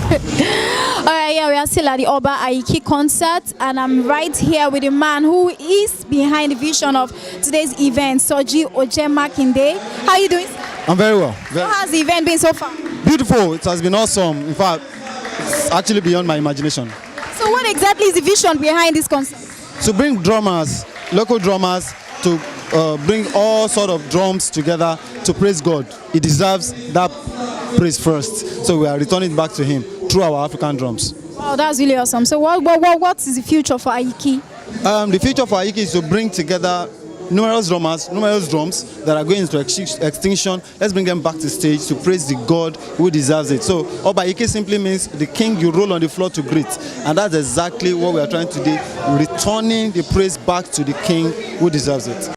Alright, yeah, we are still at the Oba Aiki concert, and I'm right here with the man who is behind the vision of today's event, Soji Oje Makinde. How are you doing? I'm very well. How has the event been so far? Beautiful. It has been awesome. In fact, it's actually beyond my imagination. So what exactly is the vision behind this concert? To bring drummers, local drummers, to bring all sort of drums together to praise God. He deserves that praise first. So we are returning back to him through our African drums. Wow, that's really awesome. So what is the future for Aiki? The future for Aiki is to bring together numerous drummers, numerous drums that are going into extinction. Let's bring them back to stage to praise the God who deserves it. So Oba Aiki simply means the king you roll on the floor to greet. And that's exactly what we are trying to do, returning the praise back to the king who deserves it.